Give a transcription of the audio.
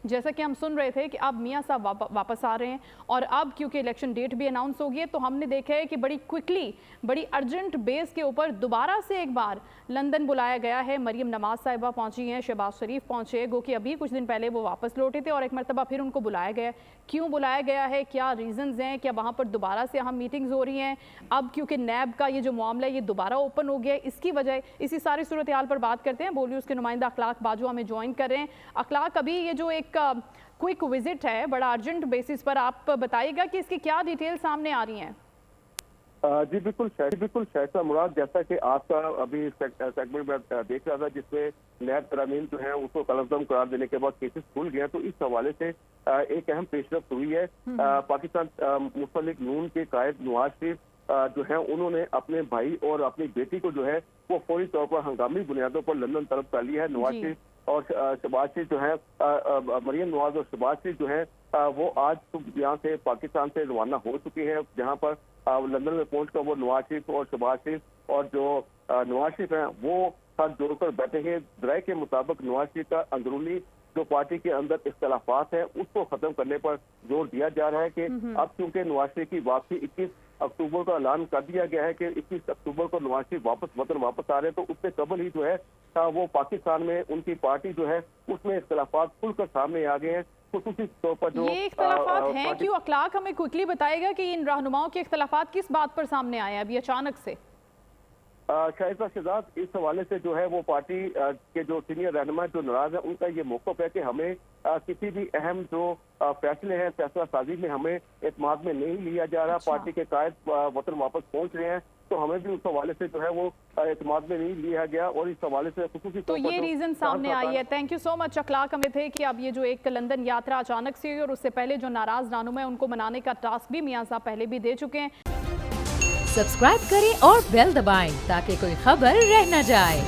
جیسا کہ ہم سن رہے تھے کہ اب میاں صاحب واپس آ رہے ہیں اور اب کیونکہ الیکشن ڈیٹ بھی اناؤنس ہو گئی ہے تو ہم نے دیکھا ہے کہ بڑی کوئکلی بڑی ارجنٹ بیس کے اوپر دوبارہ سے ایک بار لندن بلایا گیا ہے. مریم نواز صاحبہ پہنچی ہیں, شہباز شریف پہنچے, گو کہ ابھی کچھ دن پہلے وہ واپس لوٹے تھے اور ایک مرتبہ پھر ان کو بلایا گیا. کیوں بلایا گیا ہے, کیا ریزنز ہیں, کیا وہاں پر دوبارہ سے اہم میٹنگز ہو رہی ہیں؟ اب کیونکہ نیب کا یہ جو معاملہ ہے یہ دوبارہ اوپن ہو گیا ہے, اس کی وجہ اسی ساری صورتحال پر بات کرتے ہیں. بولیے اس کے نمائندہ اخلاق باجوہ ہمیں جوائن کر رہے ہیں. اخلاق, ابھی یہ جو ایک کوئک وزٹ ہے بڑا ارجنٹ بیسس پر, آپ بتائیے گا کہ اس کی کیا ڈیٹیل سامنے آ رہی ہیں؟ جی بالکل شائستہ مراد, جیسا کہ آپ کا ابھی سیگمنٹ میں دیکھ رہا تھا جس میں نیب ترامیم جو ہیں اس کو کالعدم قرار دینے کے بعد کیسز کھل گیا, تو اس حوالے سے ایک اہم پیش رفت ہوئی ہے. پاکستان مسلم لیگ نون کے قائد نواز شریف جو ہیں انہوں نے اپنے بھائی اور اپنی بیٹی کو جو ہے وہ فوری طور پر ہنگامی بنیادوں پر لندن طلب کر لیا ہے. نواز شریف اور شہباز شریف جو ہے, مریم نواز اور شہباز شریف جو ہے وہ آج صبح یہاں سے پاکستان سے روانہ ہو چکے ہیں, جہاں پر لندن میں پہنچ کر وہ نواز شریف اور شہباز شریف اور جو نواز شریف ہیں وہ ساتھ جوڑ کر بیٹھے ہیں. ذرائع کے مطابق نواز شریف کا اندرونی جو پارٹی کے اندر اختلافات ہیں اس کو ختم کرنے پر زور دیا جا رہا ہے کہ اب چونکہ نواز شریف کی واپسی 21 اکتوبر کا اعلان کر دیا گیا ہے کہ 21 اکتوبر کو نواز شریف وطن واپس آ رہے ہیں, تو اس سے قبل ہی جو ہے وہ پاکستان میں ان کی پارٹی جو ہے اس میں اختلافات کھل کر سامنے آ گئے ہیں. خصوصی طور پر جو یہ اختلافات ہیں کیوں؟ اخلاق ہمیں کوئکلی بتائے گا کہ ان رہنماؤں کے اختلافات کس بات پر سامنے آئے ہیں ابھی اچانک سے؟ شائستہ شہزاد, اس حوالے سے جو ہے وہ پارٹی کے جو سینئر رہنما جو ناراض ہیں ان کا یہ موقف ہے کہ ہمیں کسی بھی اہم جو فیصلے ہیں فیصلہ سازی میں ہمیں اعتماد میں نہیں لیا جا رہا. پارٹی کے قائد وطن واپس پہنچ رہے ہیں تو ہمیں بھی اس حوالے سے جو ہے وہ اعتماد میں نہیں لیا گیا, اور اس حوالے سے خصوصی تو یہ ریزن سامنے آئی ہے. تھینک یو سو مچ اخلاق. ہمیں تھے کہ اب یہ جو ایک لندن یاترا اچانک سے ہوئی اور اس سے پہلے جو ناراض رہنما ہیں ان کو منانے کا ٹاسک بھی میاں صاحب پہلے بھی دے چکے ہیں. سبسکرائب کریں اور بیل دبائیں تاکہ کوئی خبر رہ نہ جائے.